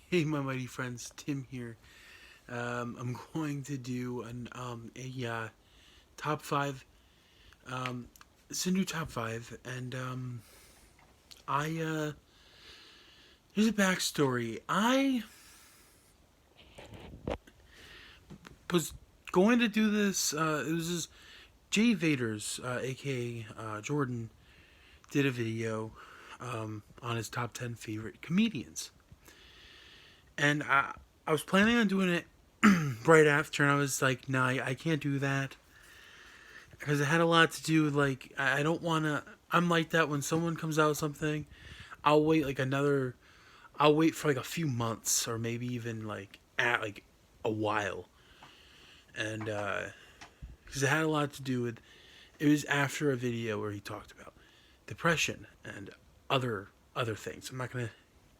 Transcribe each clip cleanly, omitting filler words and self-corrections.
Hey, my mighty friends, Tim here. I'm going to do top five. Um, it's a new top five, and I here's a backstory. I was going to do this. It was just Jay Vader's, aka Jordan, did a video on his top 10 favorite comedians, and I was planning on doing it right after, and I was like, nah, I can't do that because it had a lot to do with like I don't want to. I'm like that when someone comes out with something, I'll wait like another. I'll wait for like a few months or maybe even like at like a while, and because it had a lot to do with. It was after a video where he talked about depression and other things. I'm not gonna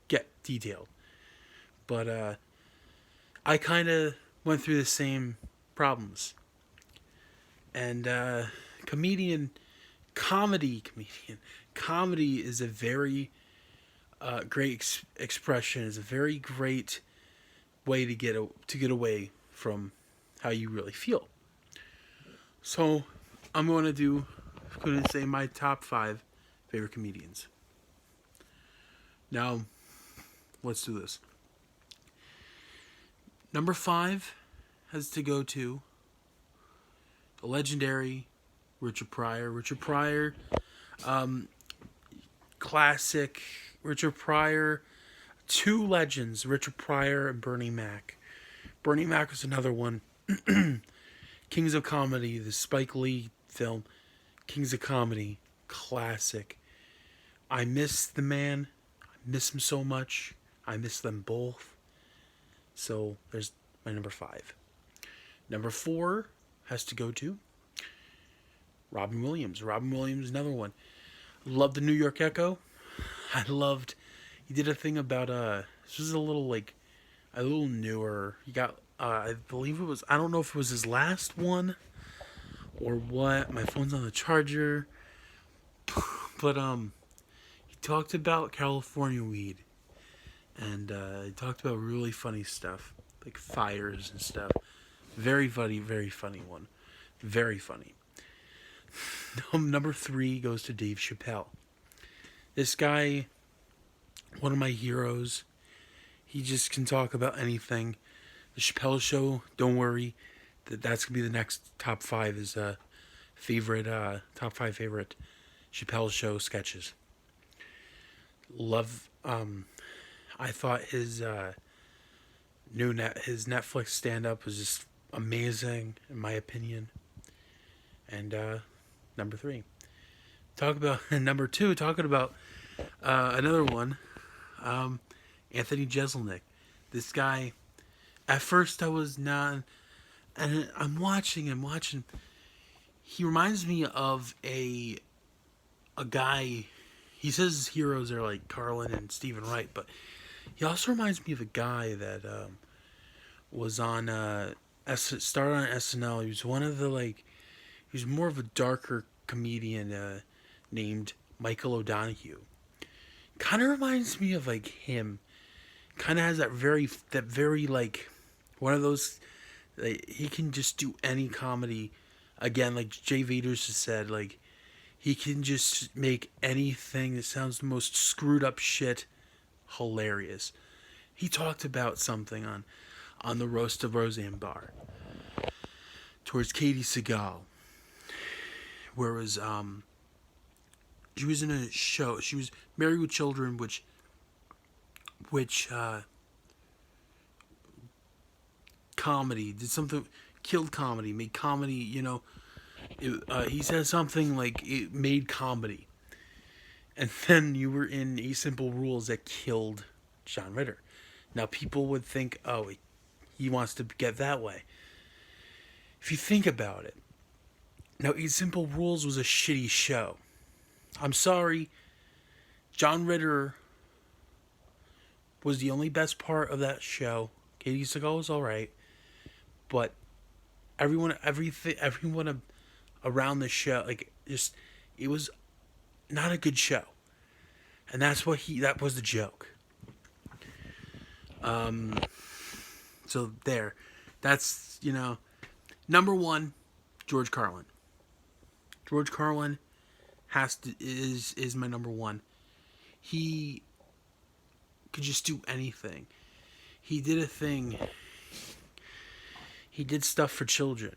get detailed, but I kind of went through the same problems, and comedian comedy is a very great expression. Is a very great way to get away from how you really feel. So I'm going to say my top five favorite comedians. Now let's do this. Number five has to go to the legendary Richard Pryor. Richard Pryor, um, classic. Richard Pryor, two legends, Richard Pryor and Bernie Mac. Bernie Mac was another one. Kings of Comedy, the Spike Lee film, Kings of Comedy, classic. I miss the man. I miss him so much. I miss them both. So there's my number five. Number four has to go to Robin Williams. Robin Williams, another one. Loved the New York Echo. I loved. He did a thing about This was a little newer. He got. I believe it was. I don't know if it was his last one or what. My phone's on the charger. But he talked about California weed, and he talked about really funny stuff like fires and stuff. Very funny one. Very funny. Number three goes to Dave Chappelle. This guy, one of my heroes. He just can talk about anything. The Chappelle Show, don't worry, that's gonna be the next top five is favorite top five favorite Chappelle Show sketches. Love. I thought his Netflix stand up was just amazing in my opinion. And number three, talk about number two. Talking about another one, Anthony Jeselnik. This guy. At first, I was not, and I'm watching. He reminds me of a guy. He says his heroes are like Carlin and Stephen Wright, but he also reminds me of a guy that was on started on SNL. He was one of the like. He was more of a darker comedian named Michael O'Donoghue. Kind of reminds me of like him. Kind of has that very like one of those. Like, he can just do any comedy. Again, like Jay Vaders has said, like he can just make anything that sounds the most screwed up shit hilarious. He talked about something on the roast of Roseanne Barr towards Katie Seagal, where it was she was in a show. She was Married with Children, which comedy did something, killed comedy, made comedy. He said something like it made comedy, and then you were in A Simple Rules that killed John Ritter. Now people would think, oh, he wants to get that way. If you think about it, now A Simple Rules was a shitty show. I'm sorry, John Ritter was the only best part of that show. Katie Seagal was all right, but everyone around the show, like just it was not a good show, and that was the joke. So there, that's number one, George Carlin. George Carlin is my number one. He could just do anything. He did a thing. He did stuff for children.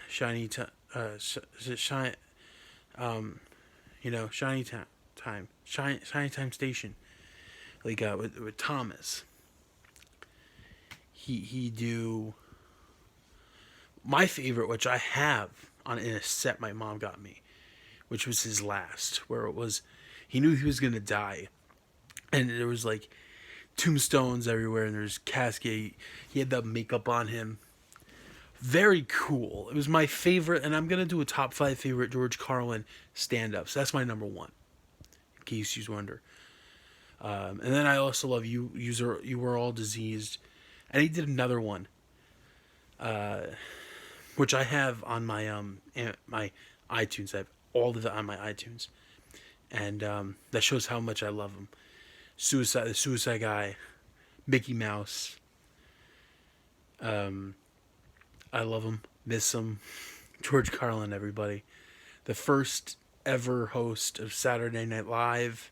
Shiny time, shiny, shiny time, shiny time station. Like with Thomas. He do my favorite, which I have in a set my mom got me, which was his last, where it was he knew he was gonna die, and there was like tombstones everywhere, and there's cascade. He had the makeup on him. Very cool. It was my favorite, and I'm gonna do a top 5 favorite George Carlin stand-ups. That's my number one, in case you wonder. And then I also love You Were All Diseased, and he did another one, which I have on my iTunes. I have all of it on my iTunes, and that shows how much I love him. The Suicide Guy, Mickey Mouse. I love him, miss him. George Carlin, everybody. The first ever host of Saturday Night Live.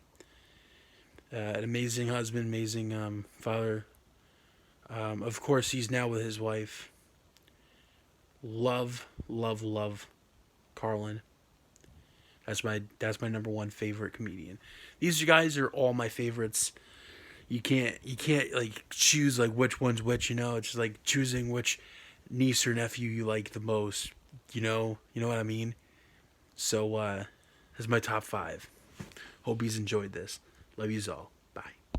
An amazing husband, amazing father. Of course, he's now with his wife. Love Carlin. That's my number one favorite comedian. These guys are all my favorites. You can't like choose like which one's which. It's just like choosing which niece or nephew you like the most. You know what I mean. So that's my top 5. Hope you've enjoyed this. Love yous all.